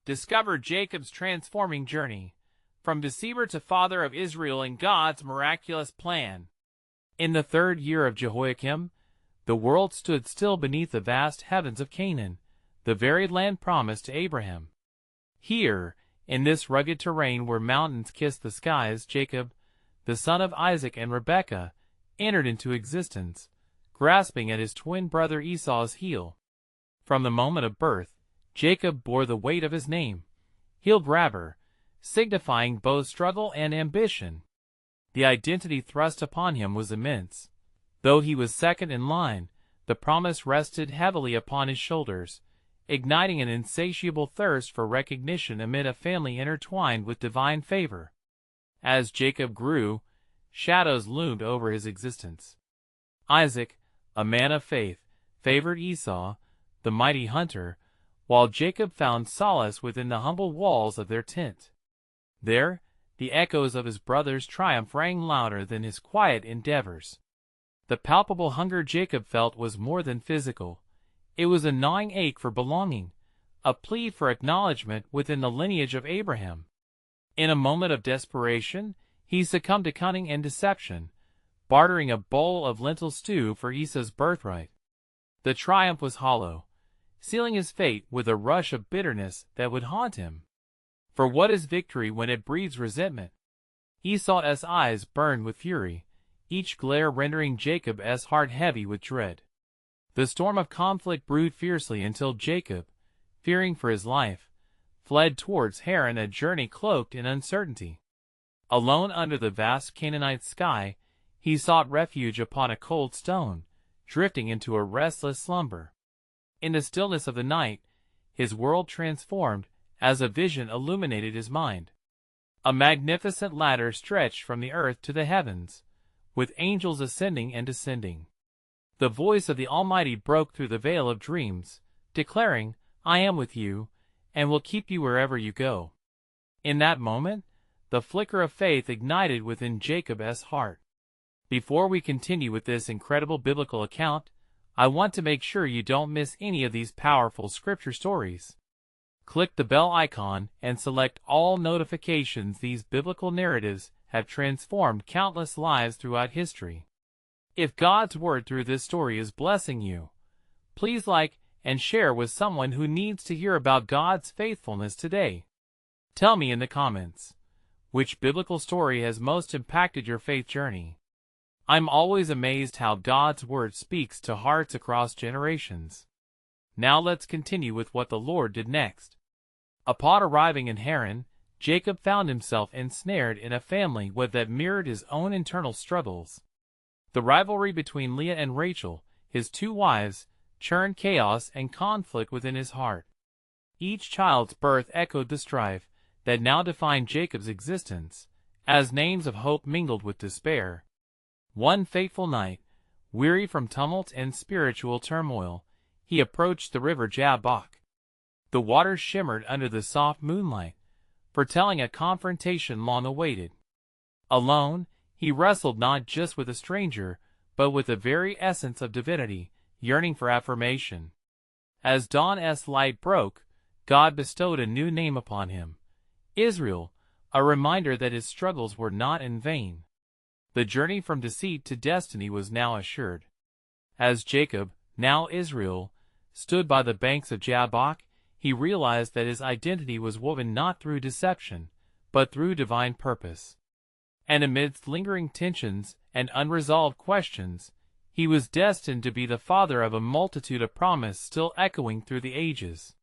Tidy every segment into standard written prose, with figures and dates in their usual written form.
Discover Jacob's transforming journey, from deceiver to father of Israel in God's miraculous plan. In the 3rd year of Jehoiakim, the world stood still beneath the vast heavens of Canaan, the very land promised to Abraham. Here, in this rugged terrain where mountains kissed the skies, Jacob, the son of Isaac and Rebekah, entered into existence, grasping at his twin brother Esau's heel. From the moment of birth, Jacob bore the weight of his name, heel-grabber, signifying both struggle and ambition. The identity thrust upon him was immense. Though he was second in line, the promise rested heavily upon his shoulders, igniting an insatiable thirst for recognition amid a family intertwined with divine favor. As Jacob grew, shadows loomed over his existence. Isaac, a man of faith, favored Esau, the mighty hunter, while Jacob found solace within the humble walls of their tent. There, the echoes of his brother's triumph rang louder than his quiet endeavors. The palpable hunger Jacob felt was more than physical. It was a gnawing ache for belonging, a plea for acknowledgement within the lineage of Abraham. In a moment of desperation, he succumbed to cunning and deception, bartering a bowl of lentil stew for Esau's birthright. The triumph was hollow, sealing his fate with a rush of bitterness that would haunt him. For what is victory when it breeds resentment? Esau's eyes burned with fury, each glare rendering Jacob's heart heavy with dread. The storm of conflict brewed fiercely until Jacob, fearing for his life, fled towards Haran, a journey cloaked in uncertainty. Alone under the vast Canaanite sky, he sought refuge upon a cold stone, drifting into a restless slumber. In the stillness of the night, his world transformed as a vision illuminated his mind. A magnificent ladder stretched from the earth to the heavens, with angels ascending and descending. The voice of the Almighty broke through the veil of dreams, declaring, "I am with you, and will keep you wherever you go." In that moment, the flicker of faith ignited within Jacob's heart. Before we continue with this incredible biblical account, I want to make sure you don't miss any of these powerful scripture stories. Click the bell icon and select all notifications. These biblical narratives have transformed countless lives throughout history. If God's word through this story is blessing you, please like and share with someone who needs to hear about God's faithfulness today. Tell me in the comments, which biblical story has most impacted your faith journey? I'm always amazed how God's word speaks to hearts across generations. Now let's continue with what the Lord did next. Upon arriving in Haran, Jacob found himself ensnared in a family that mirrored his own internal struggles. The rivalry between Leah and Rachel, his 2 wives, churned chaos and conflict within his heart. Each child's birth echoed the strife that now defined Jacob's existence, as names of hope mingled with despair. One fateful night, weary from tumult and spiritual turmoil, he approached the river Jabbok. The waters shimmered under the soft moonlight, foretelling a confrontation long awaited. Alone, he wrestled not just with a stranger, but with the very essence of divinity, yearning for affirmation. As dawn's light broke, God bestowed a new name upon him, Israel, a reminder that his struggles were not in vain. The journey from deceit to destiny was now assured. As Jacob, now Israel, stood by the banks of Jabbok, he realized that his identity was woven not through deception, but through divine purpose. And amidst lingering tensions and unresolved questions, he was destined to be the father of a multitude of promise still echoing through the ages.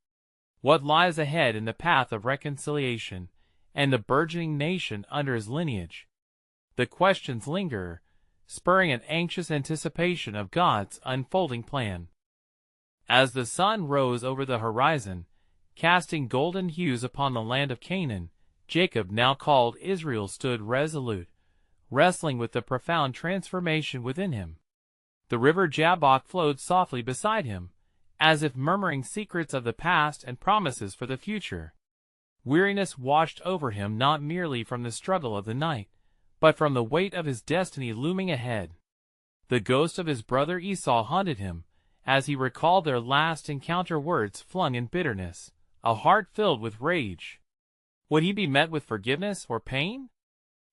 What lies ahead in the path of reconciliation and the burgeoning nation under his lineage? The questions linger, spurring an anxious anticipation of God's unfolding plan. As the sun rose over the horizon, casting golden hues upon the land of Canaan, Jacob, now called Israel, stood resolute, wrestling with the profound transformation within him. The river Jabbok flowed softly beside him, as if murmuring secrets of the past and promises for the future. Weariness washed over him, not merely from the struggle of the night, but from the weight of his destiny looming ahead. The ghost of his brother Esau haunted him, as he recalled their last encounter, words flung in bitterness, a heart filled with rage. Would he be met with forgiveness or pain?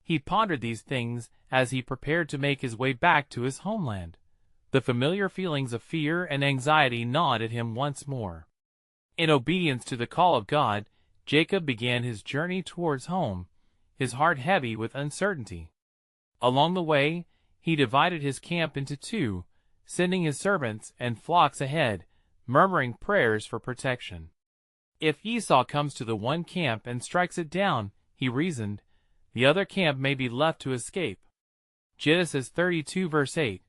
He pondered these things as he prepared to make his way back to his homeland. The familiar feelings of fear and anxiety gnawed at him once more. In obedience to the call of God, Jacob began his journey towards home, his heart heavy with uncertainty. Along the way, he divided his camp into two, sending his servants and flocks ahead, murmuring prayers for protection. If Esau comes to the one camp and strikes it down, he reasoned, the other camp may be left to escape. Genesis 32 verse 8.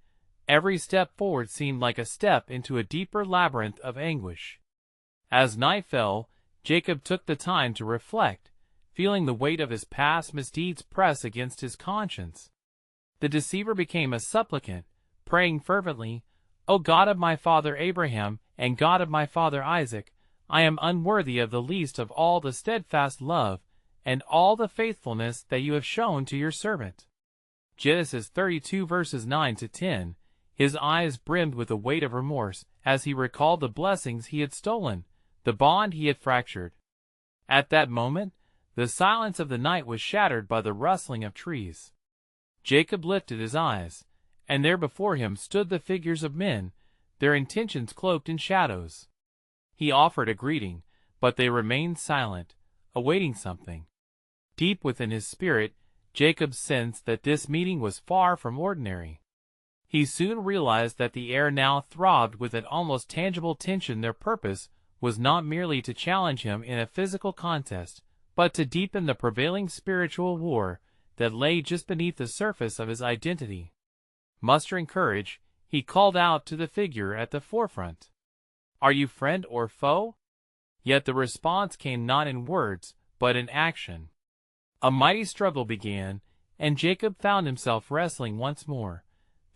Every step forward seemed like a step into a deeper labyrinth of anguish. As night fell, Jacob took the time to reflect, feeling the weight of his past misdeeds press against his conscience. The deceiver became a supplicant, praying fervently, O God of my father Abraham and God of my father Isaac, I am unworthy of the least of all the steadfast love and all the faithfulness that you have shown to your servant. Genesis 32 verses 9 to 10. His eyes brimmed with the weight of remorse as he recalled the blessings he had stolen, the bond he had fractured. At that moment, the silence of the night was shattered by the rustling of trees. Jacob lifted his eyes, and there before him stood the figures of men, their intentions cloaked in shadows. He offered a greeting, but they remained silent, awaiting something. Deep within his spirit, Jacob sensed that this meeting was far from ordinary. He soon realized that the air now throbbed with an almost tangible tension. Their purpose was not merely to challenge him in a physical contest, but to deepen the prevailing spiritual war that lay just beneath the surface of his identity. Mustering courage, he called out to the figure at the forefront, "Are you friend or foe?" Yet the response came not in words, but in action. A mighty struggle began, and Jacob found himself wrestling once more,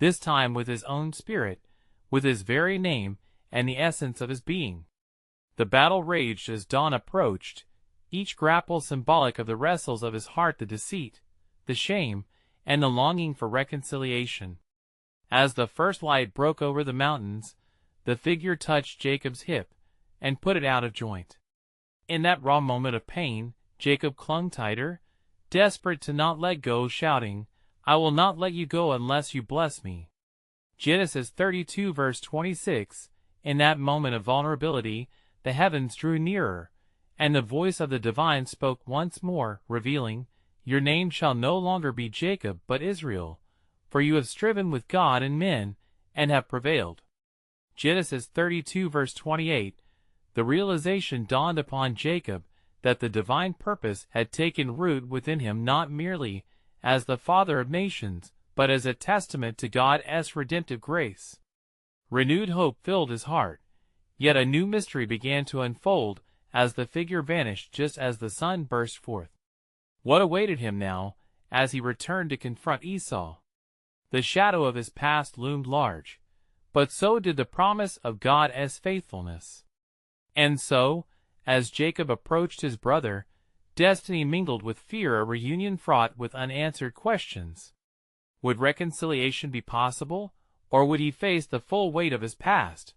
this time with his own spirit, with his very name and the essence of his being. The battle raged as dawn approached, each grapple symbolic of the wrestles of his heart, the deceit, the shame, and the longing for reconciliation. As the first light broke over the mountains, the figure touched Jacob's hip and put it out of joint. In that raw moment of pain, Jacob clung tighter, desperate to not let go, shouting, "I will not let you go unless you bless me." Genesis 32 verse 26. In that moment of vulnerability, the heavens drew nearer, and the voice of the divine spoke once more, revealing, "Your name shall no longer be Jacob but Israel, for you have striven with God and men, and have prevailed." Genesis 32 verse 28. The realization dawned upon Jacob that the divine purpose had taken root within him, not merely as the father of nations, but as a testament to God's redemptive grace. Renewed hope filled his heart, yet a new mystery began to unfold as the figure vanished just as the sun burst forth. What awaited him now, as he returned to confront Esau? The shadow of his past loomed large, but so did the promise of God's faithfulness. And so, as Jacob approached his brother, destiny mingled with fear, a reunion fraught with unanswered questions. Would reconciliation be possible, or would he face the full weight of his past?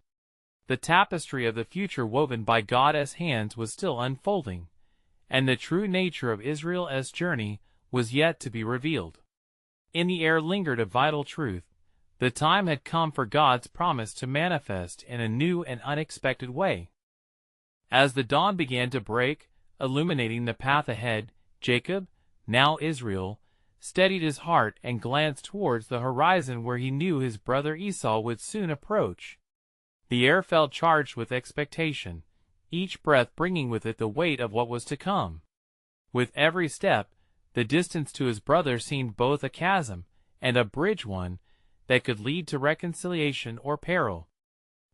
The tapestry of the future woven by God's hands was still unfolding, and the true nature of Israel's journey was yet to be revealed. In the air lingered a vital truth. The time had come for God's promise to manifest in a new and unexpected way. As the dawn began to break, illuminating the path ahead, Jacob, now Israel, steadied his heart and glanced towards the horizon where he knew his brother Esau would soon approach. The air felt charged with expectation, each breath bringing with it the weight of what was to come. With every step, the distance to his brother seemed both a chasm and a bridge, one that could lead to reconciliation or peril.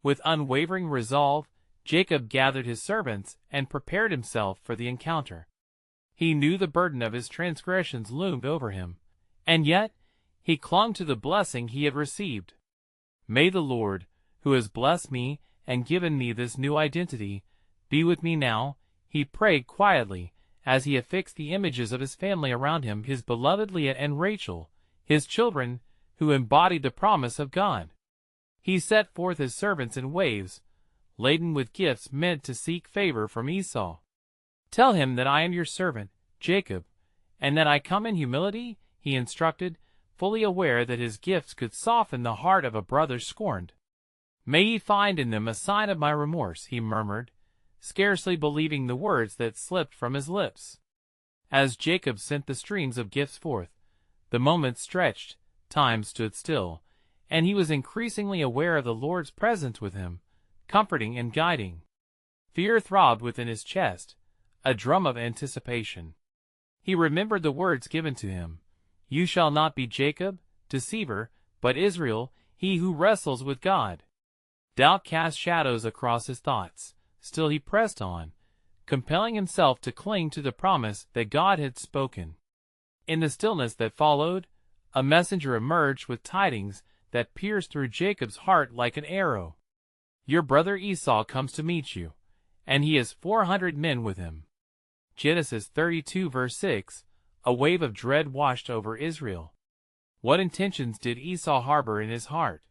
With unwavering resolve, Jacob gathered his servants and prepared himself for the encounter. He knew the burden of his transgressions loomed over him, and yet he clung to the blessing he had received. May the Lord, who has blessed me and given me this new identity, be with me now, he prayed quietly, as he affixed the images of his family around him, his beloved Leah and Rachel, his children, who embodied the promise of God. He set forth his servants in waves, laden with gifts meant to seek favor from Esau. "Tell him that I am your servant, Jacob, and that I come in humility," he instructed, fully aware that his gifts could soften the heart of a brother scorned. "May he find in them a sign of my remorse," he murmured, scarcely believing the words that slipped from his lips. As Jacob sent the streams of gifts forth, the moments stretched, time stood still, and he was increasingly aware of the Lord's presence with him, comforting and guiding. Fear throbbed within his chest, a drum of anticipation. He remembered the words given to him, "You shall not be Jacob, deceiver, but Israel, he who wrestles with God." Doubt cast shadows across his thoughts. Still he pressed on, compelling himself to cling to the promise that God had spoken. In the stillness that followed, a messenger emerged with tidings that pierced through Jacob's heart like an arrow. "Your brother Esau comes to meet you, and he has 400 men with him." Genesis 32 verse 6, a wave of dread washed over Israel. What intentions did Esau harbor in his heart?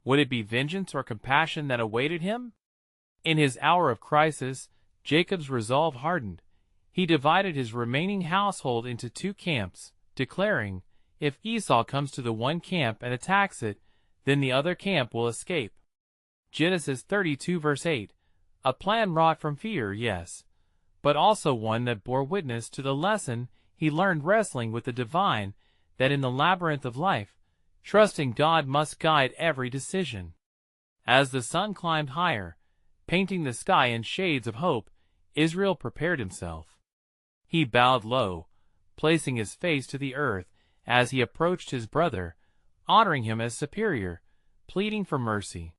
Would it be vengeance or compassion that awaited him? In his hour of crisis, Jacob's resolve hardened. He divided his remaining household into 2 camps, declaring, "If Esau comes to the one camp and attacks it, then the other camp will escape." Genesis 32 verse 8, a plan wrought from fear, yes, but also one that bore witness to the lesson he learned wrestling with the divine, that in the labyrinth of life, trusting God must guide every decision. As the sun climbed higher, painting the sky in shades of hope, Israel prepared himself. He bowed low, placing his face to the earth as he approached his brother, honoring him as superior, pleading for mercy.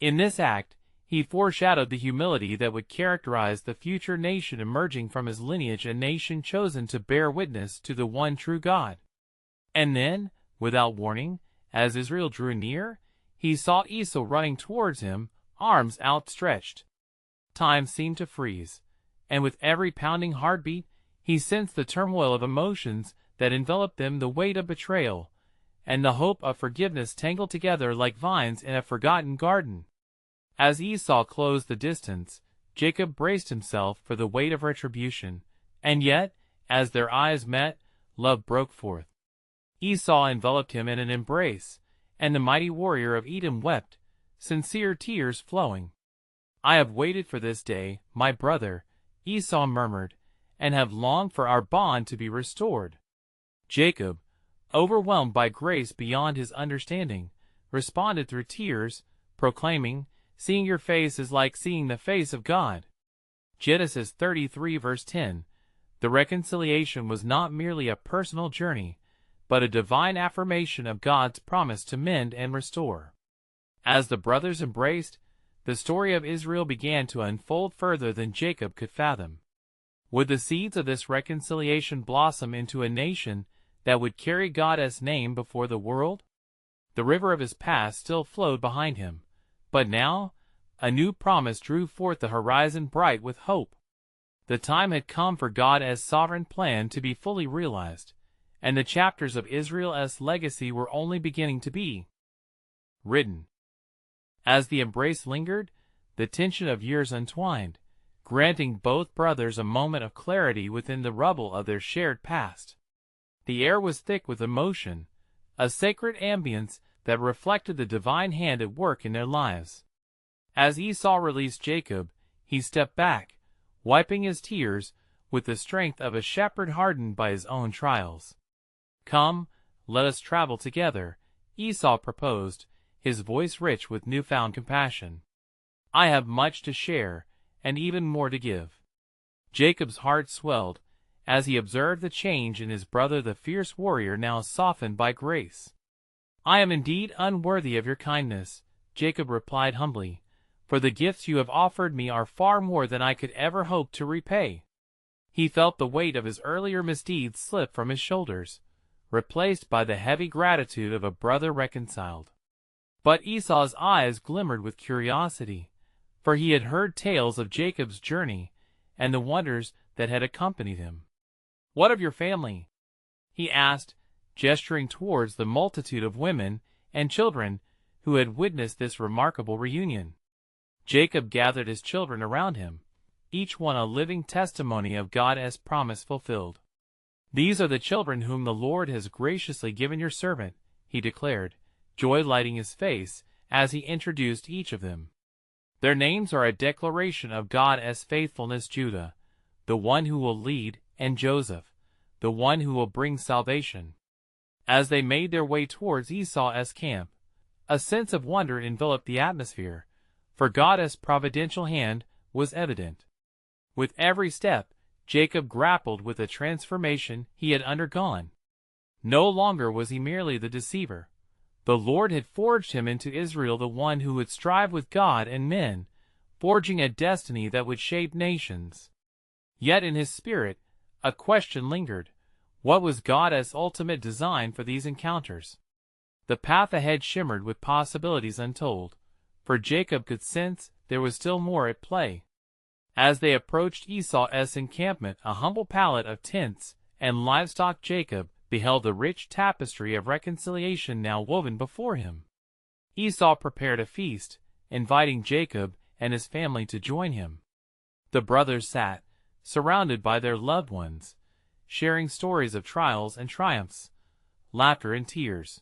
In this act, he foreshadowed the humility that would characterize the future nation emerging from his lineage, a nation chosen to bear witness to the one true God. And then, without warning, as Israel drew near, he saw Esau running towards him, arms outstretched. Time seemed to freeze, and with every pounding heartbeat, he sensed the turmoil of emotions that enveloped them, the weight of betrayal, and the hope of forgiveness tangled together like vines in a forgotten garden. As Esau closed the distance, Jacob braced himself for the weight of retribution, and yet, as their eyes met, love broke forth. Esau enveloped him in an embrace, and the mighty warrior of Edom wept, sincere tears flowing. "I have waited for this day, my brother," Esau murmured, "and have longed for our bond to be restored." Jacob, overwhelmed by grace beyond his understanding, responded through tears, proclaiming, "Seeing your face is like seeing the face of God." Genesis 33 verse 10. The reconciliation was not merely a personal journey, but a divine affirmation of God's promise to mend and restore. As the brothers embraced, the story of Israel began to unfold further than Jacob could fathom. Would the seeds of this reconciliation blossom into a nation that would carry God's name before the world? The river of his past still flowed behind him, but now, a new promise drew forth the horizon bright with hope. The time had come for God's sovereign plan to be fully realized, and the chapters of Israel's legacy were only beginning to be written. As the embrace lingered, the tension of years untwined, granting both brothers a moment of clarity within the rubble of their shared past. The air was thick with emotion, a sacred ambience that reflected the divine hand at work in their lives. As Esau released Jacob, he stepped back, wiping his tears with the strength of a shepherd hardened by his own trials. "Come, let us travel together," Esau proposed, his voice rich with newfound compassion. "I have much to share, and even more to give." Jacob's heart swelled as he observed the change in his brother, the fierce warrior now softened by grace. "I am indeed unworthy of your kindness," Jacob replied humbly, "for the gifts you have offered me are far more than I could ever hope to repay." He felt the weight of his earlier misdeeds slip from his shoulders, replaced by the heavy gratitude of a brother reconciled. But Esau's eyes glimmered with curiosity, for he had heard tales of Jacob's journey and the wonders that had accompanied him. "What of your family?" he asked, gesturing towards the multitude of women and children who had witnessed this remarkable reunion. Jacob gathered his children around him, each one a living testimony of God's promise fulfilled. "These are the children whom the Lord has graciously given your servant," he declared, joy lighting his face as he introduced each of them. "Their names are a declaration of God's faithfulness: Judah, the one who will lead, and Joseph, the one who will bring salvation." As they made their way towards Esau's camp, a sense of wonder enveloped the atmosphere, for God's providential hand was evident. With every step, Jacob grappled with the transformation he had undergone. No longer was he merely the deceiver. The Lord had forged him into Israel, the one who would strive with God and men, forging a destiny that would shape nations. Yet in his spirit, a question lingered. What was God's ultimate design for these encounters? The path ahead shimmered with possibilities untold, for Jacob could sense there was still more at play. As they approached Esau's encampment, a humble pallet of tents and livestock, Jacob beheld the rich tapestry of reconciliation now woven before him. Esau prepared a feast, inviting Jacob and his family to join him. The brothers sat, surrounded by their loved ones, sharing stories of trials and triumphs, laughter and tears.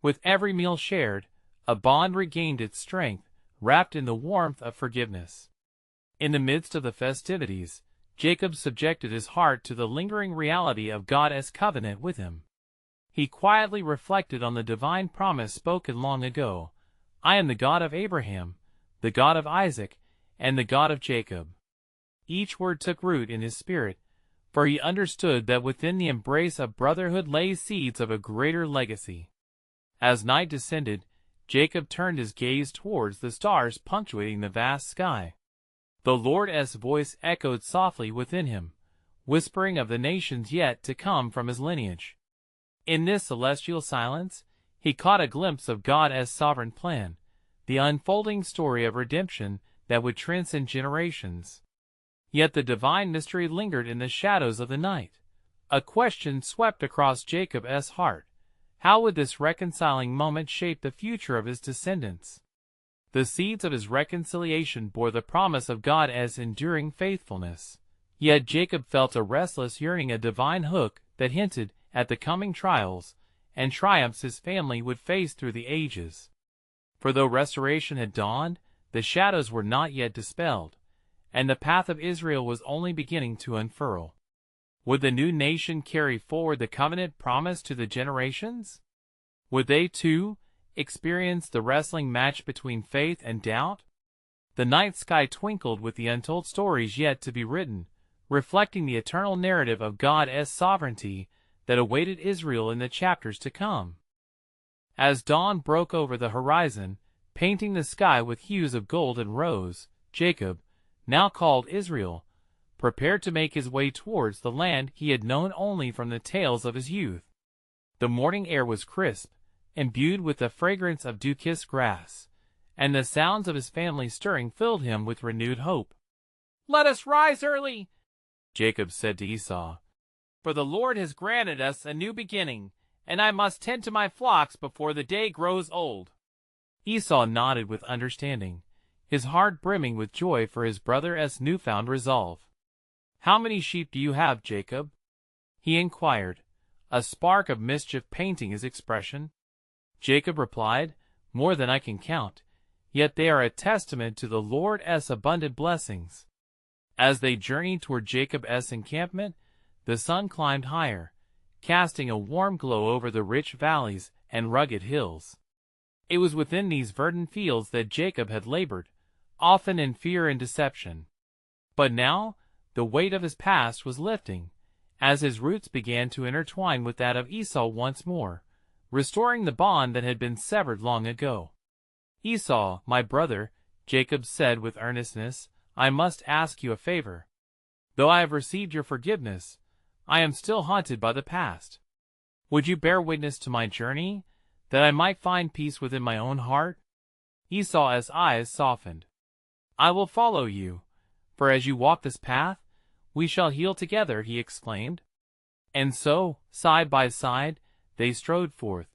With every meal shared, a bond regained its strength, wrapped in the warmth of forgiveness. In the midst of the festivities, Jacob subjected his heart to the lingering reality of God's covenant with him. He quietly reflected on the divine promise spoken long ago: "I am the God of Abraham, the God of Isaac, and the God of Jacob." Each word took root in his spirit, for he understood that within the embrace of brotherhood lay seeds of a greater legacy. As night descended, Jacob turned his gaze towards the stars punctuating the vast sky. The Lord's voice echoed softly within him, whispering of the nations yet to come from his lineage. In this celestial silence, he caught a glimpse of God's sovereign plan, the unfolding story of redemption that would transcend generations. Yet the divine mystery lingered in the shadows of the night. A question swept across Jacob's heart: how would this reconciling moment shape the future of his descendants? The seeds of his reconciliation bore the promise of God's enduring faithfulness. Yet Jacob felt a restless yearning, a divine hook that hinted at the coming trials and triumphs his family would face through the ages. For though restoration had dawned, the shadows were not yet dispelled, and the path of Israel was only beginning to unfurl. Would the new nation carry forward the covenant promise to the generations? Would they, too, experience the wrestling match between faith and doubt? The night sky twinkled with the untold stories yet to be written, reflecting the eternal narrative of God's sovereignty that awaited Israel in the chapters to come. As dawn broke over the horizon, painting the sky with hues of gold and rose, Jacob, now called Israel, prepared to make his way towards the land he had known only from the tales of his youth. The morning air was crisp, imbued with the fragrance of dew-kissed grass, and the sounds of his family stirring filled him with renewed hope. "Let us rise early," Jacob said to Esau, "for the Lord has granted us a new beginning, and I must tend to my flocks before the day grows old." Esau nodded with understanding, his heart brimming with joy for his brother's newfound resolve. "How many sheep do you have, Jacob?" he inquired, a spark of mischief painting his expression. Jacob replied, "More than I can count, yet they are a testament to the Lord's abundant blessings." As they journeyed toward Jacob's encampment, the sun climbed higher, casting a warm glow over the rich valleys and rugged hills. It was within these verdant fields that Jacob had labored, often in fear and deception. But now, the weight of his past was lifting, as his roots began to intertwine with that of Esau once more, restoring the bond that had been severed long ago. "Esau, my brother," Jacob said with earnestness, "I must ask you a favor. Though I have received your forgiveness, I am still haunted by the past. Would you bear witness to my journey, that I might find peace within my own heart?" Esau's eyes softened. "I will follow you, for as you walk this path, we shall heal together," he exclaimed. And so, side by side, they strode forth,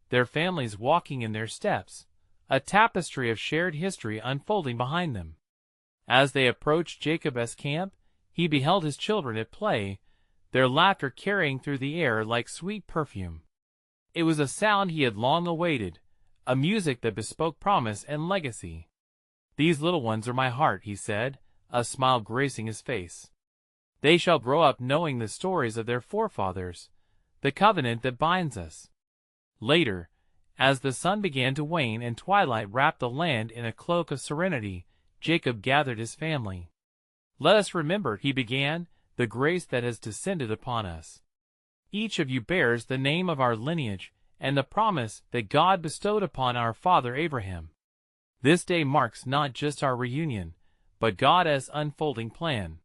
their families walking in their steps, a tapestry of shared history unfolding behind them. As they approached Jacob's camp, he beheld his children at play, their laughter carrying through the air like sweet perfume. It was a sound he had long awaited, a music that bespoke promise and legacy. "These little ones are my heart," he said, a smile gracing his face. "They shall grow up knowing the stories of their forefathers, the covenant that binds us." Later, as the sun began to wane and twilight wrapped the land in a cloak of serenity, Jacob gathered his family. "Let us remember," he began, "the grace that has descended upon us. Each of you bears the name of our lineage and the promise that God bestowed upon our father Abraham. This day marks not just our reunion, but God's unfolding plan."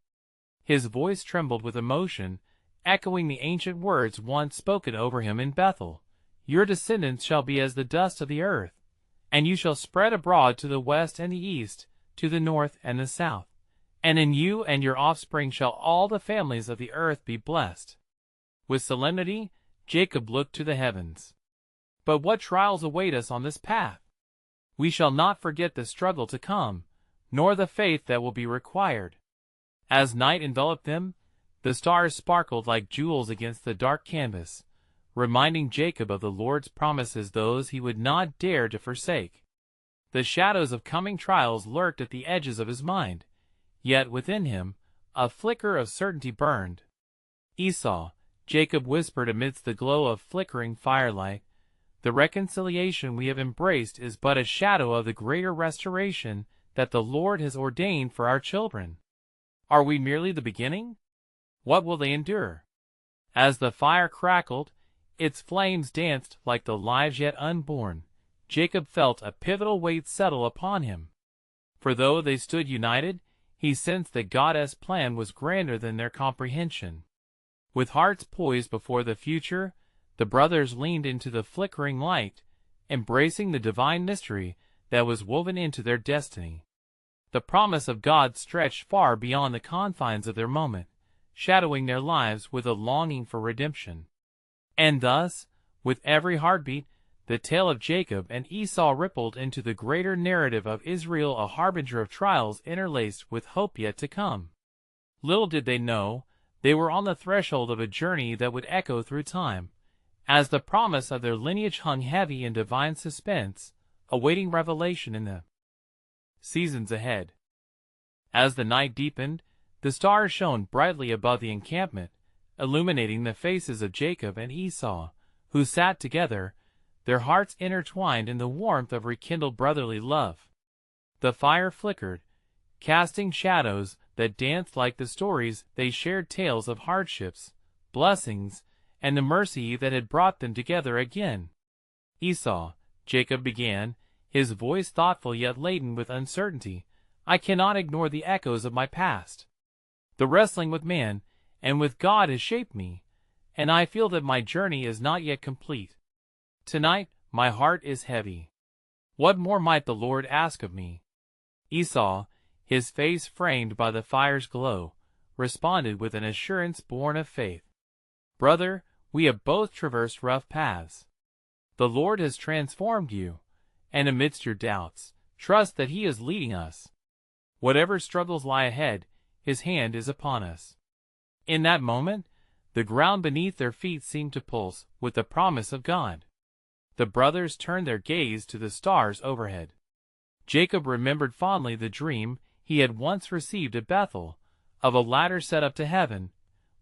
His voice trembled with emotion, echoing the ancient words once spoken over him in Bethel. "Your descendants shall be as the dust of the earth, and you shall spread abroad to the west and the east, to the north and the south. And in you and your offspring shall all the families of the earth be blessed." With solemnity, Jacob looked to the heavens. But what trials await us on this path? We shall not forget the struggle to come, nor the faith that will be required. As night enveloped them, the stars sparkled like jewels against the dark canvas, reminding Jacob of the Lord's promises, those he would not dare to forsake. The shadows of coming trials lurked at the edges of his mind, yet within him a flicker of certainty burned. "Esau," Jacob whispered amidst the glow of flickering firelight, "the reconciliation we have embraced is but a shadow of the greater restoration that the Lord has ordained for our children. Are we merely the beginning? What will they endure?" As the fire crackled, its flames danced like the lives yet unborn, Jacob felt a pivotal weight settle upon him. For though they stood united, he sensed that God's plan was grander than their comprehension. With hearts poised before the future, the brothers leaned into the flickering light, embracing the divine mystery that was woven into their destiny. The promise of God stretched far beyond the confines of their moment, shadowing their lives with a longing for redemption. And thus, with every heartbeat, the tale of Jacob and Esau rippled into the greater narrative of Israel, a harbinger of trials interlaced with hope yet to come. Little did they know, they were on the threshold of a journey that would echo through time, as the promise of their lineage hung heavy in divine suspense, awaiting revelation in the seasons ahead. As the night deepened, the stars shone brightly above the encampment, illuminating the faces of Jacob and Esau, who sat together, their hearts intertwined in the warmth of rekindled brotherly love. The fire flickered, casting shadows that danced like the stories they shared, tales of hardships, blessings, and the mercy that had brought them together again. "Esau," Jacob began, his voice thoughtful yet laden with uncertainty, "I cannot ignore the echoes of my past. The wrestling with man and with God has shaped me, and I feel that my journey is not yet complete. Tonight, my heart is heavy. What more might the Lord ask of me?" Esau, his face framed by the fire's glow, responded with an assurance born of faith. "Brother, we have both traversed rough paths. The Lord has transformed you, and amidst your doubts, trust that He is leading us. Whatever struggles lie ahead, His hand is upon us." In that moment, the ground beneath their feet seemed to pulse with the promise of God. The brothers turned their gaze to the stars overhead. Jacob remembered fondly the dream he had once received at Bethel, of a ladder set up to heaven,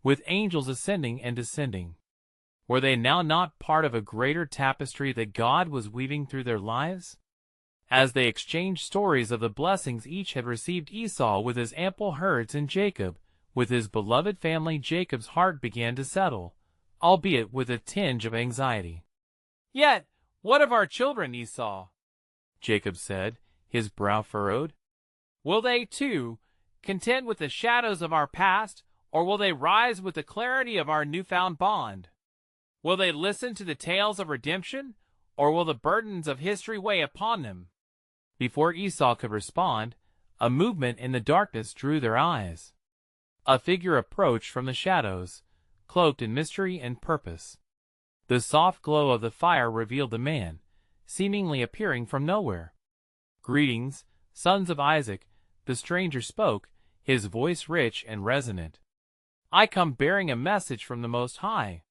with angels ascending and descending. Were they now not part of a greater tapestry that God was weaving through their lives? As they exchanged stories of the blessings each had received, Esau with his ample herds and Jacob with his beloved family, Jacob's heart began to settle, albeit with a tinge of anxiety. "Yet, what of our children, Esau?" Jacob said, his brow furrowed. "Will they, too, contend with the shadows of our past, or will they rise with the clarity of our newfound bond? Will they listen to the tales of redemption, or will the burdens of history weigh upon them?" Before Esau could respond, a movement in the darkness drew their eyes. A figure approached from the shadows, cloaked in mystery and purpose. The soft glow of the fire revealed the man, seemingly appearing from nowhere. "Greetings, sons of Isaac," the stranger spoke, his voice rich and resonant. "I come bearing a message from the Most High."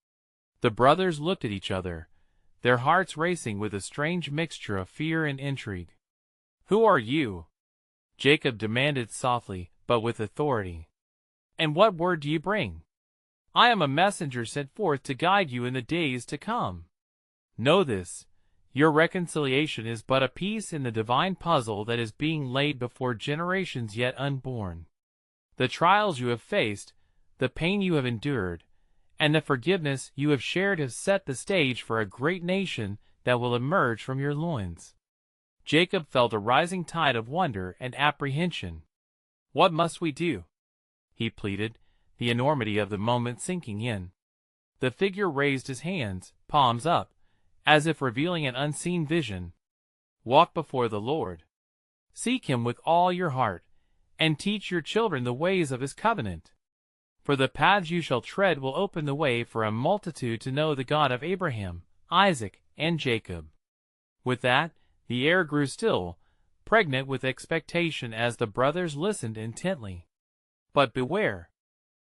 The brothers looked at each other, their hearts racing with a strange mixture of fear and intrigue. "Who are you?" Jacob demanded softly, but with authority. "And what word do you bring?" "I am a messenger sent forth to guide you in the days to come. Know this, your reconciliation is but a piece in the divine puzzle that is being laid before generations yet unborn. The trials you have faced, the pain you have endured, and the forgiveness you have shared have set the stage for a great nation that will emerge from your loins." Jacob felt a rising tide of wonder and apprehension. "What must we do?" he pleaded, the enormity of the moment sinking in. The figure raised his hands, palms up, as if revealing an unseen vision. "Walk before the Lord. Seek him with all your heart, and teach your children the ways of his covenant. For the paths you shall tread will open the way for a multitude to know the God of Abraham, Isaac, and Jacob." With that, the air grew still, pregnant with expectation as the brothers listened intently. "But beware!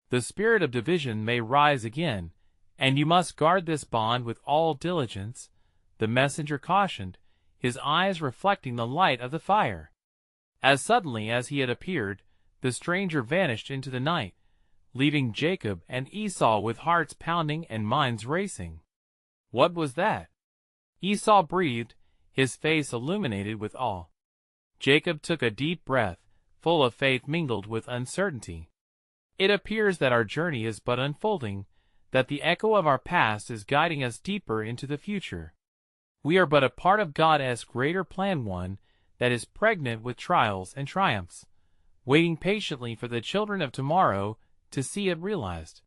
The spirit of division may rise again, and you must guard this bond with all diligence," the messenger cautioned, his eyes reflecting the light of the fire. As suddenly as he had appeared, the stranger vanished into the night, leaving Jacob and Esau with hearts pounding and minds racing. "What was that?" Esau breathed, his face illuminated with awe. Jacob took a deep breath, full of faith mingled with uncertainty. "It appears that our journey is but unfolding, that the echo of our past is guiding us deeper into the future. We are but a part of God's greater plan, one that is pregnant with trials and triumphs, waiting patiently for the children of tomorrow to see it realized."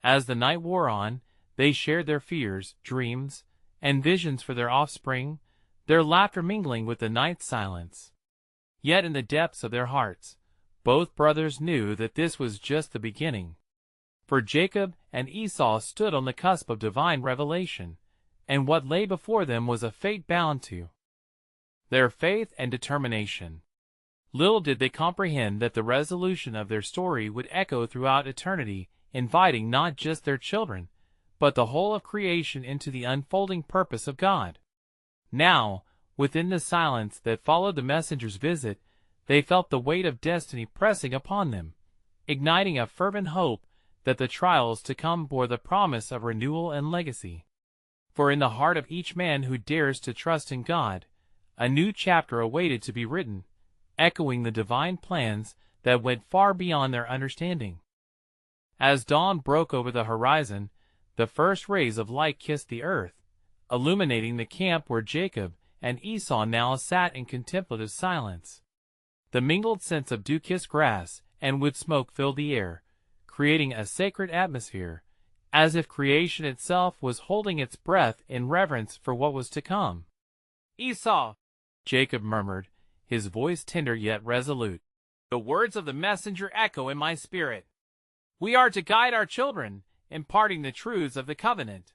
As the night wore on, they shared their fears, dreams, and visions for their offspring, their laughter mingling with the night's silence. Yet in the depths of their hearts, both brothers knew that this was just the beginning. For Jacob and Esau stood on the cusp of divine revelation, and what lay before them was a fate bound to their faith and determination. Little did they comprehend that the resolution of their story would echo throughout eternity, inviting not just their children, but the whole of creation into the unfolding purpose of God. Now, within the silence that followed the messenger's visit, they felt the weight of destiny pressing upon them, igniting a fervent hope that the trials to come bore the promise of renewal and legacy. For in the heart of each man who dares to trust in God, a new chapter awaited to be written, echoing the divine plans that went far beyond their understanding. As dawn broke over the horizon, the first rays of light kissed the earth, illuminating the camp where Jacob and Esau now sat in contemplative silence. The mingled scents of dew-kissed grass and wood smoke filled the air, creating a sacred atmosphere, as if creation itself was holding its breath in reverence for what was to come. "Esau," Jacob murmured, his voice tender yet resolute, "the words of the messenger echo in my spirit. We are to guide our children, imparting the truths of the covenant.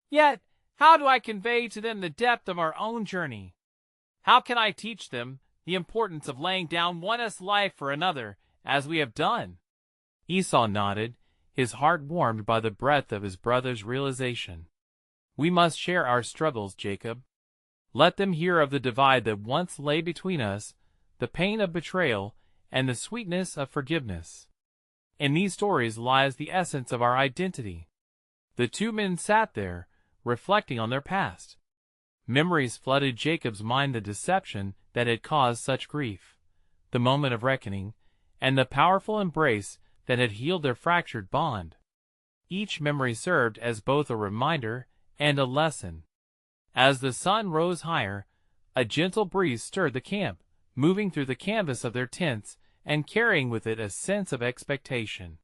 Yet, how do I convey to them the depth of our own journey? How can I teach them the importance of laying down one's life for another, as we have done?" Esau nodded, his heart warmed by the breadth of his brother's realization. "We must share our struggles, Jacob. Let them hear of the divide that once lay between us, the pain of betrayal, and the sweetness of forgiveness. In these stories lies the essence of our identity." The two men sat there, reflecting on their past. Memories flooded Jacob's mind, the deception that had caused such grief, the moment of reckoning, and the powerful embrace that had healed their fractured bond. Each memory served as both a reminder and a lesson. As the sun rose higher, a gentle breeze stirred the camp, moving through the canvas of their tents and carrying with it a sense of expectation.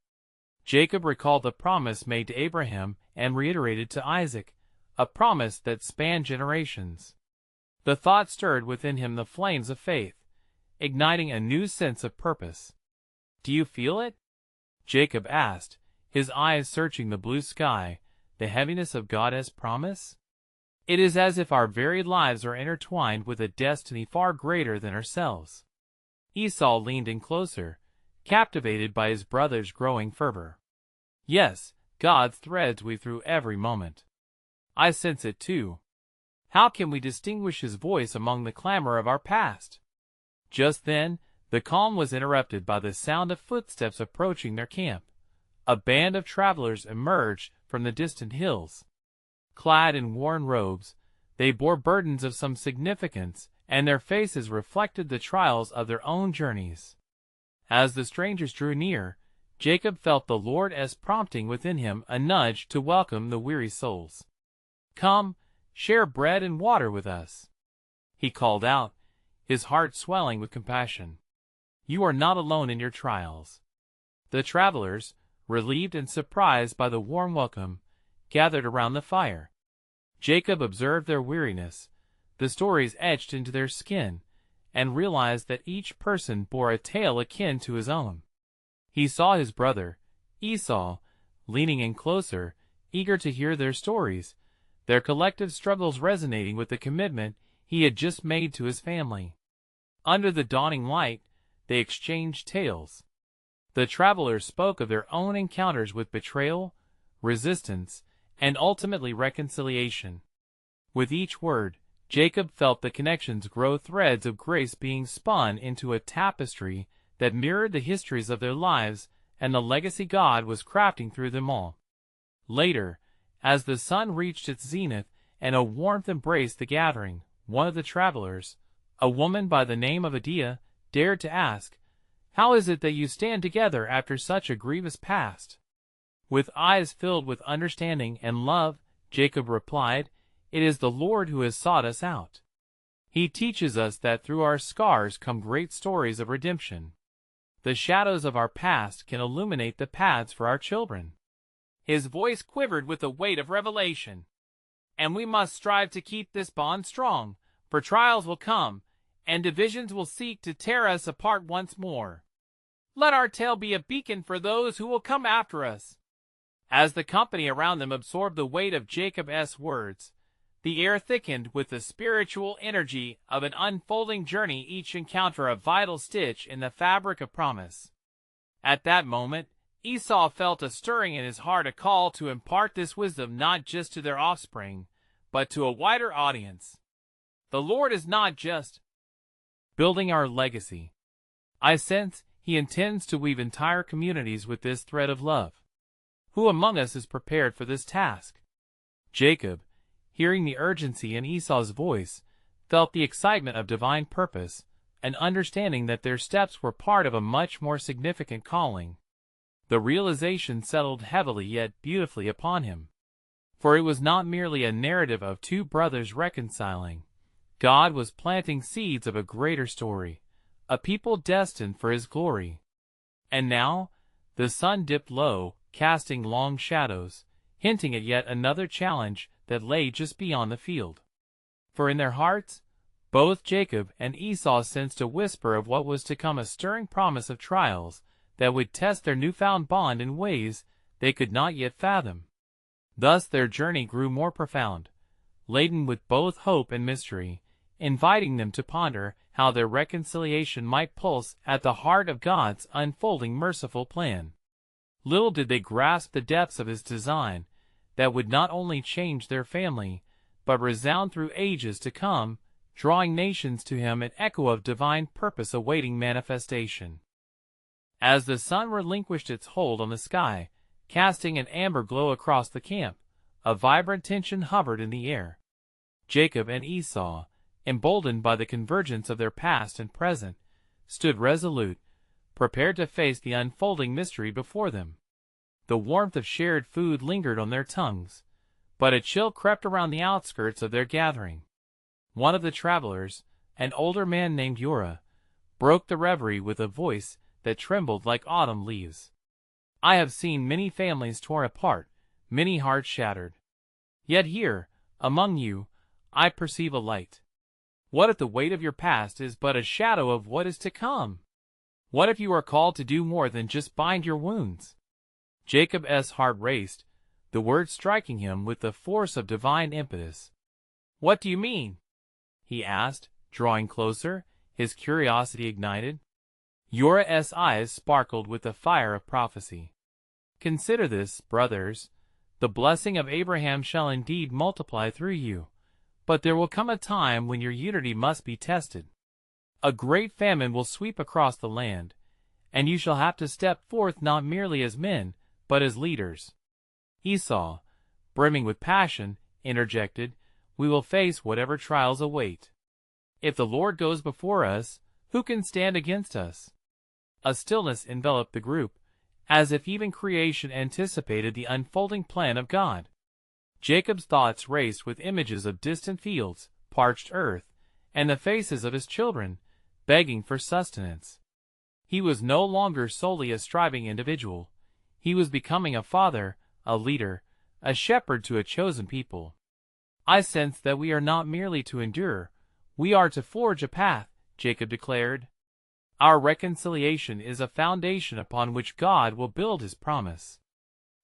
Jacob recalled the promise made to Abraham and reiterated to Isaac, a promise that spanned generations. The thought stirred within him the flames of faith, igniting a new sense of purpose. "Do you feel it?" Jacob asked, his eyes searching the blue sky, the heaviness of God's promise. It is as if our very lives are intertwined with a destiny far greater than ourselves. Esau leaned in closer, captivated by his brother's growing fervor. Yes, God's threads weave through every moment. I sense it too. How can we distinguish his voice among the clamor of our past? Just then, the calm was interrupted by the sound of footsteps approaching their camp. A band of travelers emerged from the distant hills. Clad in worn robes, they bore burdens of some significance, and their faces reflected the trials of their own journeys. As the strangers drew near, Jacob felt the Lord's prompting within him, a nudge to welcome the weary souls. "Come, share bread and water with us," he called out, his heart swelling with compassion. "You are not alone in your trials." The travelers, relieved and surprised by the warm welcome, gathered around the fire. Jacob observed their weariness, the stories etched into their skin, and realized that each person bore a tale akin to his own. He saw his brother, Esau, leaning in closer, eager to hear their stories, their collective struggles resonating with the commitment he had just made to his family. Under the dawning light, they exchanged tales. The travelers spoke of their own encounters with betrayal, resistance, and ultimately reconciliation. With each word, Jacob felt the connections grow, threads of grace being spun into a tapestry that mirrored the histories of their lives and the legacy God was crafting through them all. Later, as the sun reached its zenith and a warmth embraced the gathering, one of the travelers, a woman by the name of Adia, dared to ask, "How is it that you stand together after such a grievous past?" With eyes filled with understanding and love, Jacob replied, "It is the Lord who has sought us out. He teaches us that through our scars come great stories of redemption. The shadows of our past can illuminate the paths for our children." His voice quivered with the weight of revelation. "And we must strive to keep this bond strong, for trials will come, and divisions will seek to tear us apart once more. Let our tale be a beacon for those who will come after us." As the company around them absorbed the weight of Jacob's words, the air thickened with the spiritual energy of an unfolding journey, each encounter a vital stitch in the fabric of promise. At that moment, Esau felt a stirring in his heart, a call to impart this wisdom not just to their offspring, but to a wider audience. The Lord is not just building our legacy. I sense he intends to weave entire communities with this thread of love. Who among us is prepared for this task? Jacob, hearing the urgency in Esau's voice, felt the excitement of divine purpose, and understanding that their steps were part of a much more significant calling. The realization settled heavily yet beautifully upon him. For it was not merely a narrative of two brothers reconciling. God was planting seeds of a greater story, a people destined for his glory. And now, the sun dipped low, casting long shadows, hinting at yet another challenge that lay just beyond the field. For in their hearts, both Jacob and Esau sensed a whisper of what was to come, a stirring promise of trials that would test their newfound bond in ways they could not yet fathom. Thus their journey grew more profound, laden with both hope and mystery, inviting them to ponder how their reconciliation might pulse at the heart of God's unfolding merciful plan. Little did they grasp the depths of his design that would not only change their family, but resound through ages to come, drawing nations to him, an echo of divine purpose awaiting manifestation. As the sun relinquished its hold on the sky, casting an amber glow across the camp, a vibrant tension hovered in the air. Jacob and Esau, emboldened by the convergence of their past and present, stood resolute, prepared to face the unfolding mystery before them. The warmth of shared food lingered on their tongues, but a chill crept around the outskirts of their gathering. One of the travelers, an older man named Uriah, broke the reverie with a voice that trembled like autumn leaves. "I have seen many families torn apart, many hearts shattered. Yet here, among you, I perceive a light. What if the weight of your past is but a shadow of what is to come? What if you are called to do more than just bind your wounds?" Jacob's heart raced, the words striking him with the force of divine impetus. "What do you mean?" he asked, drawing closer, his curiosity ignited. Uriah's eyes sparkled with the fire of prophecy. "Consider this, brothers. The blessing of Abraham shall indeed multiply through you, but there will come a time when your unity must be tested. A great famine will sweep across the land, and you shall have to step forth not merely as men, but as leaders." Esau, brimming with passion, interjected, "We will face whatever trials await. If the Lord goes before us, who can stand against us?" A stillness enveloped the group, as if even creation anticipated the unfolding plan of God. Jacob's thoughts raced with images of distant fields, parched earth, and the faces of his children, begging for sustenance. He was no longer solely a striving individual. He was becoming a father, a leader, a shepherd to a chosen people. "I sense that we are not merely to endure, we are to forge a path," Jacob declared. "Our reconciliation is a foundation upon which God will build his promise.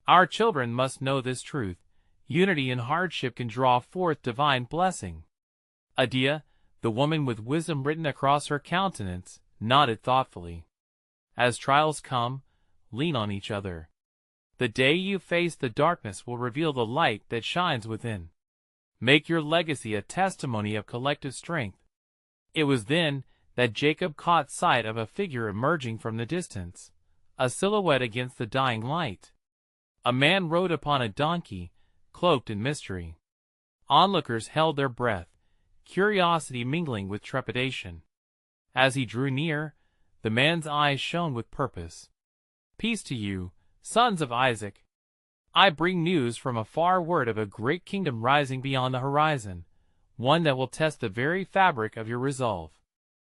Our children must know this truth. Unity in hardship can draw forth divine blessing." Adia, the woman with wisdom written across her countenance, nodded thoughtfully. "As trials come, lean on each other. The day you face the darkness will reveal the light that shines within. Make your legacy a testimony of collective strength." It was then that Jacob caught sight of a figure emerging from the distance, a silhouette against the dying light. A man rode upon a donkey, cloaked in mystery. Onlookers held their breath, curiosity mingling with trepidation. As he drew near, the man's eyes shone with purpose. "Peace to you, sons of Isaac. I bring news from a far word of a great kingdom rising beyond the horizon, one that will test the very fabric of your resolve."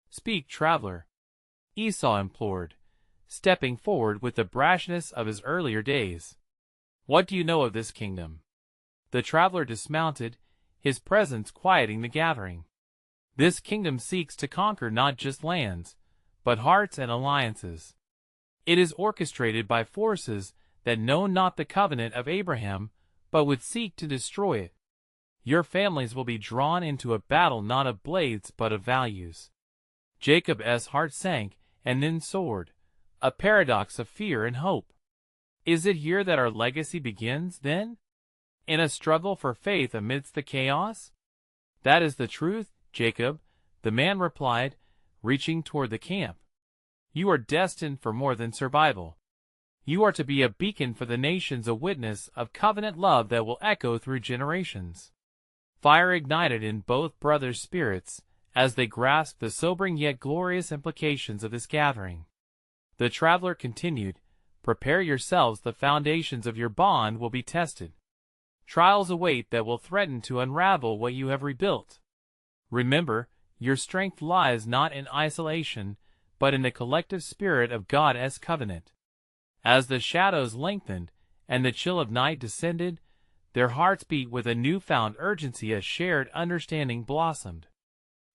"Speak, traveler," Esau implored, stepping forward with the brashness of his earlier days. "What do you know of this kingdom?" The traveler dismounted, his presence quieting the gathering. "This kingdom seeks to conquer not just lands, but hearts and alliances. It is orchestrated by forces that know not the covenant of Abraham, but would seek to destroy it. Your families will be drawn into a battle not of blades but of values." Jacob's heart sank and then soared, a paradox of fear and hope. Is it here that our legacy begins, then? In a struggle for faith amidst the chaos? "That is the truth, Jacob," the man replied, reaching toward the camp. "You are destined for more than survival. You are to be a beacon for the nations, a witness of covenant love that will echo through generations." Fire ignited in both brothers' spirits as they grasped the sobering yet glorious implications of this gathering. The traveler continued, "Prepare yourselves, the foundations of your bond will be tested. Trials await that will threaten to unravel what you have rebuilt. Remember, your strength lies not in isolation, but in the collective spirit of God's covenant." As the shadows lengthened and the chill of night descended, their hearts beat with a newfound urgency as shared understanding blossomed.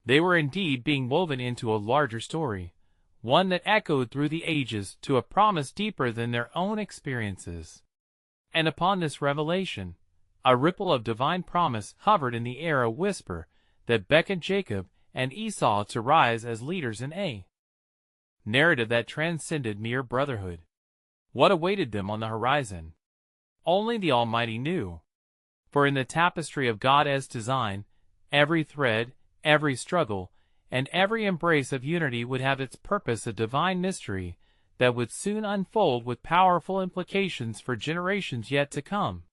They were indeed being woven into a larger story, one that echoed through the ages to a promise deeper than their own experiences. And upon this revelation, a ripple of divine promise hovered in the air, a whisper that beckoned Jacob and Esau to rise as leaders in a narrative that transcended mere brotherhood. What awaited them on the horizon? Only the Almighty knew. For in the tapestry of God's design, every thread, every struggle, and every embrace of unity would have its purpose, a divine mystery that would soon unfold with powerful implications for generations yet to come.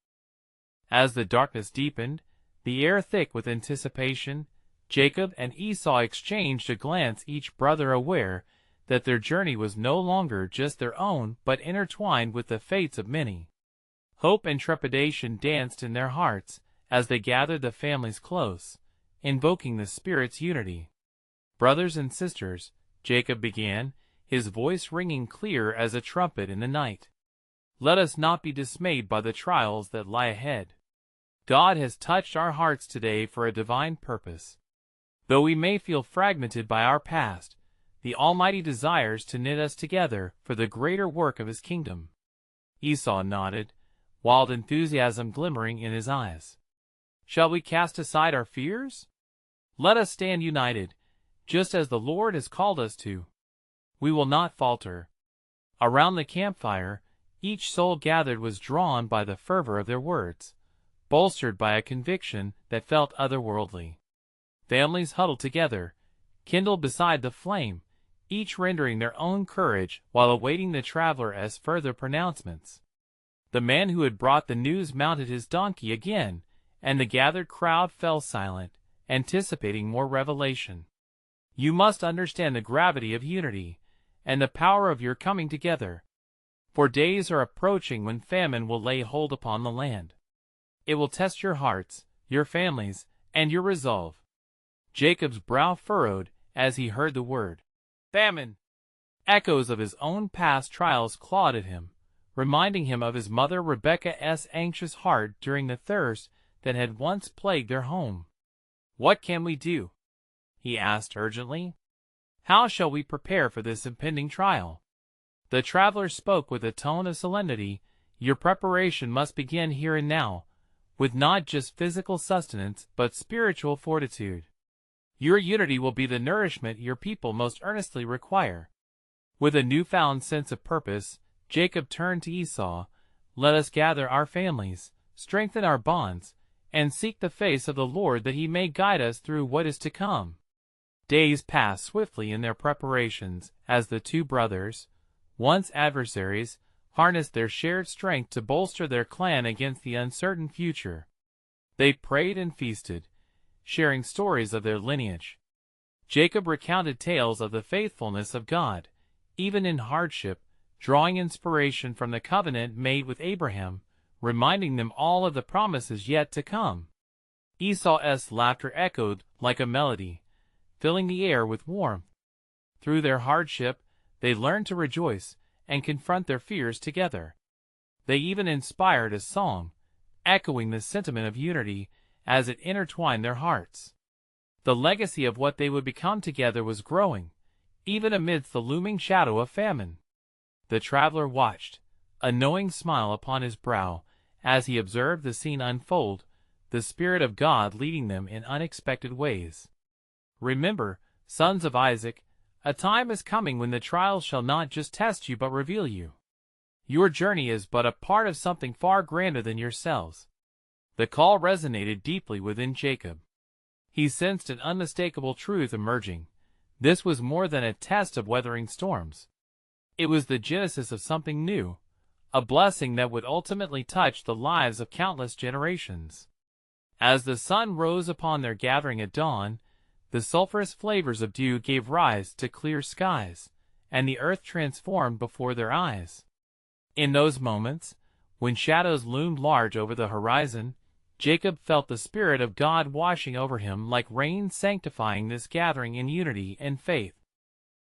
As the darkness deepened, the air thick with anticipation, Jacob and Esau exchanged a glance, each brother aware that their journey was no longer just their own but intertwined with the fates of many. Hope and trepidation danced in their hearts as they gathered the families close, invoking the Spirit's unity. "Brothers and sisters," Jacob began, his voice ringing clear as a trumpet in the night, "let us not be dismayed by the trials that lie ahead. God has touched our hearts today for a divine purpose. Though we may feel fragmented by our past, the Almighty desires to knit us together for the greater work of His kingdom." Esau nodded, wild enthusiasm glimmering in his eyes. Shall we cast aside our fears? Let us stand united, just as the Lord has called us to. We will not falter. Around the campfire, each soul gathered was drawn by the fervor of their words, bolstered by a conviction that felt otherworldly. Families huddled together, kindled beside the flame, each rendering their own courage while awaiting the traveler as further pronouncements. The man who had brought the news mounted his donkey again, and the gathered crowd fell silent, anticipating more revelation. You must understand the gravity of unity, and the power of your coming together. For days are approaching when famine will lay hold upon the land. It will test your hearts, your families, and your resolve. Jacob's brow furrowed as he heard the word famine. Echoes of his own past trials clawed at him, reminding him of his mother Rebekah's anxious heart during the thirst that had once plagued their home. "What can we do?" he asked urgently. "How shall we prepare for this impending trial?" The traveler spoke with a tone of solemnity. "Your preparation must begin here and now, with not just physical sustenance but spiritual fortitude. Your unity will be the nourishment your people most earnestly require." With a newfound sense of purpose, Jacob turned to Esau. "Let us gather our families, strengthen our bonds, and seek the face of the Lord that he may guide us through what is to come." Days passed swiftly in their preparations as the two brothers, once adversaries, harnessed their shared strength to bolster their clan against the uncertain future. They prayed and feasted, sharing stories of their lineage. Jacob recounted tales of the faithfulness of God, even in hardship, drawing inspiration from the covenant made with Abraham, reminding them all of the promises yet to come. Esau's laughter echoed like a melody, filling the air with warmth. Through their hardship, they learned to rejoice and confront their fears together. They even inspired a song, echoing the sentiment of unity as it intertwined their hearts. The legacy of what they would become together was growing, even amidst the looming shadow of famine. The traveler watched, a knowing smile upon his brow, as he observed the scene unfold, the Spirit of God leading them in unexpected ways. "Remember, sons of Isaac, a time is coming when the trials shall not just test you but reveal you. Your journey is but a part of something far grander than yourselves." The call resonated deeply within Jacob. He sensed an unmistakable truth emerging. This was more than a test of weathering storms. It was the genesis of something new, a blessing that would ultimately touch the lives of countless generations. As the sun rose upon their gathering at dawn, the sulphurous flavors of dew gave rise to clear skies, and the earth transformed before their eyes. In those moments, when shadows loomed large over the horizon, Jacob felt the Spirit of God washing over him like rain, sanctifying this gathering in unity and faith.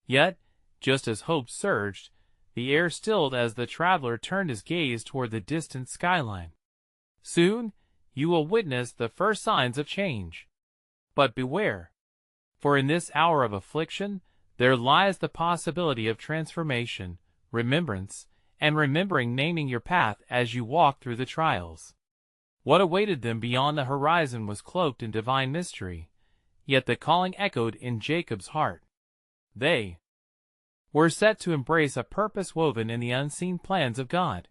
Yet, just as hope surged, the air stilled as the traveler turned his gaze toward the distant skyline. Soon, you will witness the first signs of change. But beware, for in this hour of affliction, there lies the possibility of transformation, remembrance, and remembering naming your path as you walk through the trials. What awaited them beyond the horizon was cloaked in divine mystery, yet the calling echoed in Jacob's heart. They were set to embrace a purpose woven in the unseen plans of God,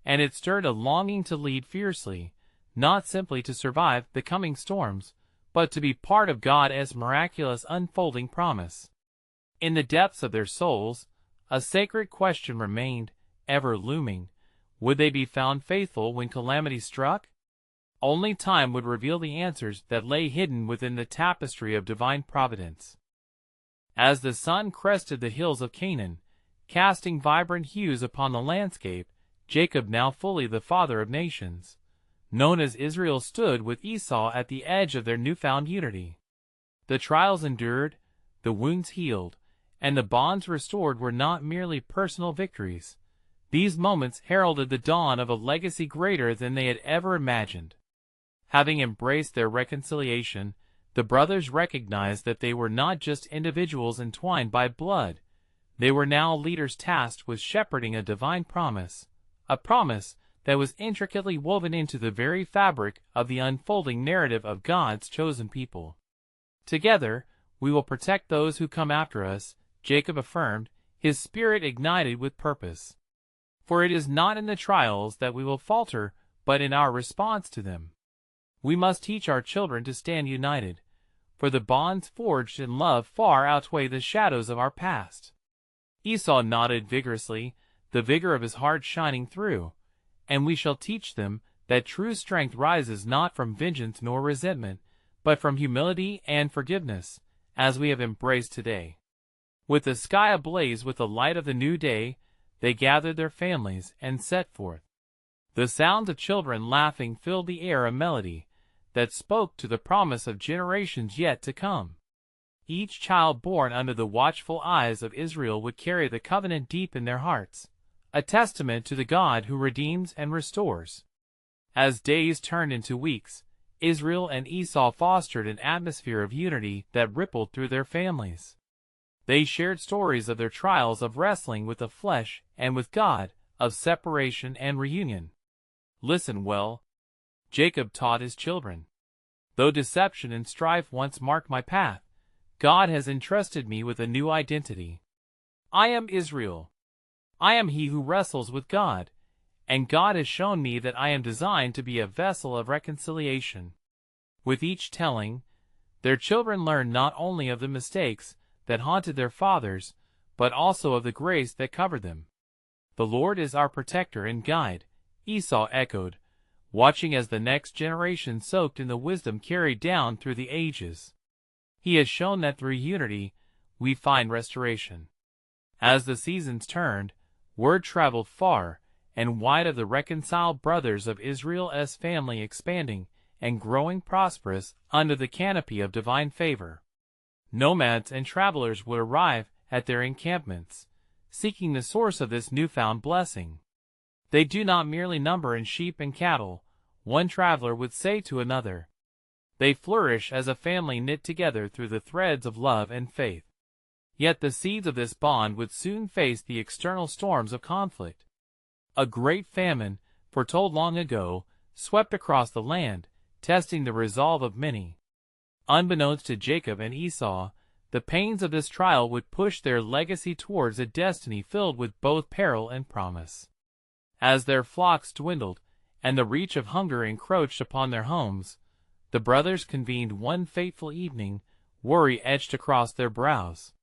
and it stirred a longing to lead fiercely, not simply to survive the coming storms, but to be part of God's miraculous unfolding promise. In the depths of their souls, a sacred question remained, ever looming: would they be found faithful when calamity struck? Only time would reveal the answers that lay hidden within the tapestry of divine providence. As the sun crested the hills of Canaan, casting vibrant hues upon the landscape, Jacob, now fully the father of nations, known as Israel, stood with Esau at the edge of their newfound unity. The trials endured, the wounds healed, and the bonds restored were not merely personal victories. These moments heralded the dawn of a legacy greater than they had ever imagined. Having embraced their reconciliation, the brothers recognized that they were not just individuals entwined by blood. They were now leaders tasked with shepherding a divine promise, a promise that was intricately woven into the very fabric of the unfolding narrative of God's chosen people. Together, we will protect those who come after us, Jacob affirmed, his spirit ignited with purpose. For it is not in the trials that we will falter, but in our response to them. We must teach our children to stand united, for the bonds forged in love far outweigh the shadows of our past. Esau nodded vigorously, the vigor of his heart shining through. And we shall teach them that true strength rises not from vengeance nor resentment, but from humility and forgiveness, as we have embraced today. With the sky ablaze with the light of the new day, they gathered their families and set forth. The sounds of children laughing filled the air, a melody that spoke to the promise of generations yet to come. Each child born under the watchful eyes of Israel would carry the covenant deep in their hearts, a testament to the God who redeems and restores. As days turned into weeks, Israel and Esau fostered an atmosphere of unity that rippled through their families. They shared stories of their trials of wrestling with the flesh and with God, of separation and reunion. Listen well, Jacob taught his children. Though deception and strife once marked my path, God has entrusted me with a new identity. I am Israel. I am he who wrestles with God, and God has shown me that I am designed to be a vessel of reconciliation. With each telling, their children learn not only of the mistakes that haunted their fathers, but also of the grace that covered them. The Lord is our protector and guide, Esau echoed, watching as the next generation soaked in the wisdom carried down through the ages. He has shown that through unity we find restoration. As the seasons turned, word traveled far and wide of the reconciled brothers of Israel's family expanding and growing prosperous under the canopy of divine favor. Nomads and travelers would arrive at their encampments, seeking the source of this newfound blessing. They do not merely number in sheep and cattle, one traveler would say to another. They flourish as a family knit together through the threads of love and faith. Yet the seeds of this bond would soon face the external storms of conflict. A great famine, foretold long ago, swept across the land, testing the resolve of many. Unbeknownst to Jacob and Esau, the pains of this trial would push their legacy towards a destiny filled with both peril and promise. As their flocks dwindled, and the reach of hunger encroached upon their homes, the brothers convened one fateful evening, worry etched across their brows.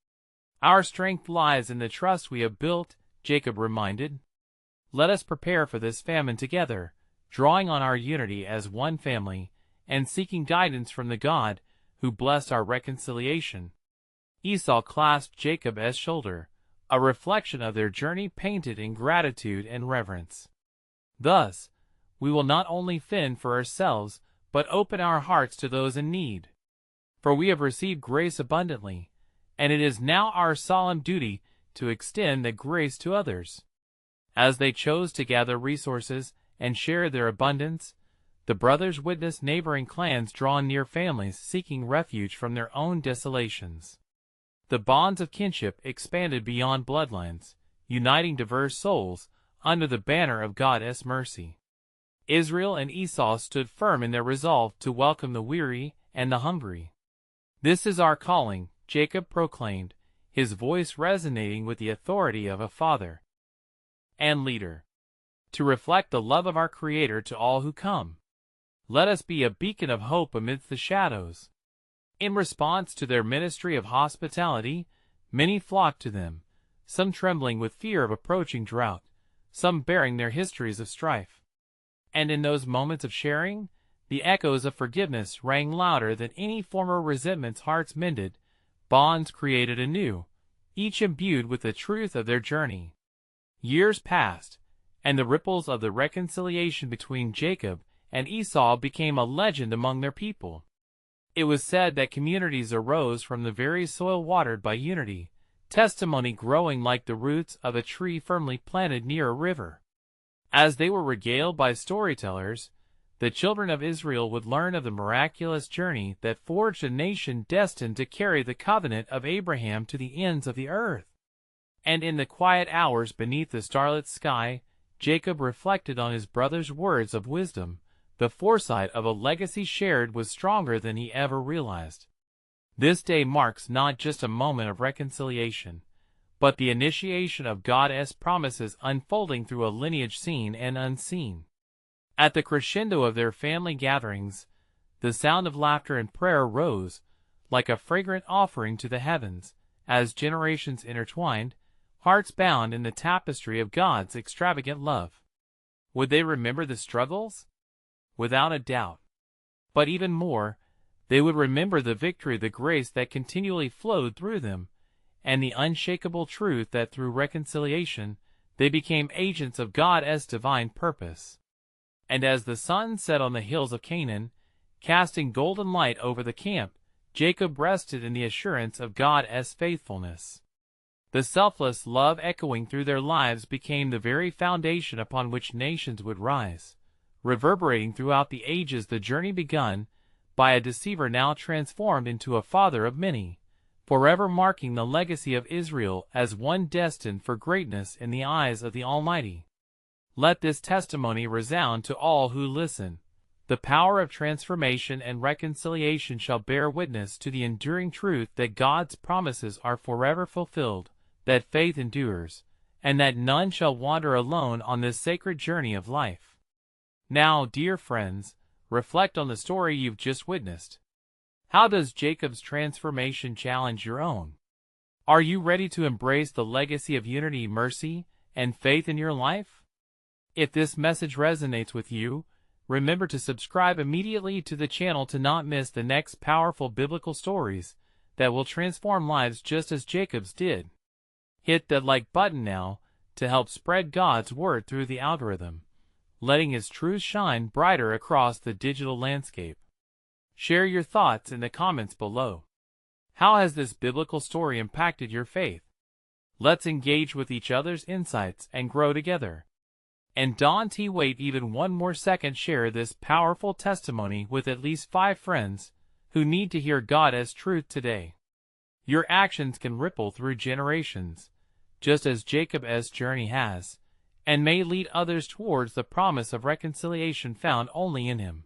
Our strength lies in the trust we have built, Jacob reminded. Let us prepare for this famine together, drawing on our unity as one family, and seeking guidance from the God who blessed our reconciliation. Esau clasped Jacob's shoulder, a reflection of their journey painted in gratitude and reverence. Thus, we will not only fend for ourselves, but open our hearts to those in need. For we have received grace abundantly, and it is now our solemn duty to extend that grace to others. As they chose to gather resources and share their abundance, the brothers witnessed neighboring clans draw near, families seeking refuge from their own desolations. The bonds of kinship expanded beyond bloodlines, uniting diverse souls under the banner of God's mercy. Israel and Esau stood firm in their resolve to welcome the weary and the hungry. This is our calling, Jacob proclaimed, his voice resonating with the authority of a father and leader. To reflect the love of our Creator to all who come. Let us be a beacon of hope amidst the shadows. In response to their ministry of hospitality, many flocked to them, some trembling with fear of approaching drought, some bearing their histories of strife. And in those moments of sharing, the echoes of forgiveness rang louder than any former resentment's hearts mended, bonds created anew, each imbued with the truth of their journey. Years passed, and the ripples of the reconciliation between Jacob and Esau became a legend among their people. It was said that communities arose from the very soil watered by unity, testimony growing like the roots of a tree firmly planted near a river. As they were regaled by storytellers, the children of Israel would learn of the miraculous journey that forged a nation destined to carry the covenant of Abraham to the ends of the earth. And in the quiet hours beneath the starlit sky, Jacob reflected on his brother's words of wisdom. The foresight of a legacy shared was stronger than he ever realized. This day marks not just a moment of reconciliation, but the initiation of God's promises unfolding through a lineage seen and unseen. At the crescendo of their family gatherings, the sound of laughter and prayer rose, like a fragrant offering to the heavens, as generations intertwined, hearts bound in the tapestry of God's extravagant love. Would they remember the struggles? Without a doubt. But even more, they would remember the victory, the grace that continually flowed through them, and the unshakable truth that through reconciliation they became agents of God's divine purpose. And as the sun set on the hills of Canaan, casting golden light over the camp, Jacob rested in the assurance of God's faithfulness. The selfless love echoing through their lives became the very foundation upon which nations would rise, reverberating throughout the ages. The journey begun by a deceiver now transformed into a father of many, forever marking the legacy of Israel as one destined for greatness in the eyes of the Almighty. Let this testimony resound to all who listen. The power of transformation and reconciliation shall bear witness to the enduring truth that God's promises are forever fulfilled, that faith endures, and that none shall wander alone on this sacred journey of life. Now, dear friends, reflect on the story you've just witnessed. How does Jacob's transformation challenge your own? Are you ready to embrace the legacy of unity, mercy, and faith in your life? If this message resonates with you, remember to subscribe immediately to the channel to not miss the next powerful biblical stories that will transform lives just as Jacob's did. Hit that like button now to help spread God's word through the algorithm, letting His truth shine brighter across the digital landscape. Share your thoughts in the comments below. How has this biblical story impacted your faith? Let's engage with each other's insights and grow together. And don't wait even one more second. Share this powerful testimony with at least 5 friends who need to hear God's truth today. Your actions can ripple through generations, just as Jacob's journey has, and may lead others towards the promise of reconciliation found only in Him.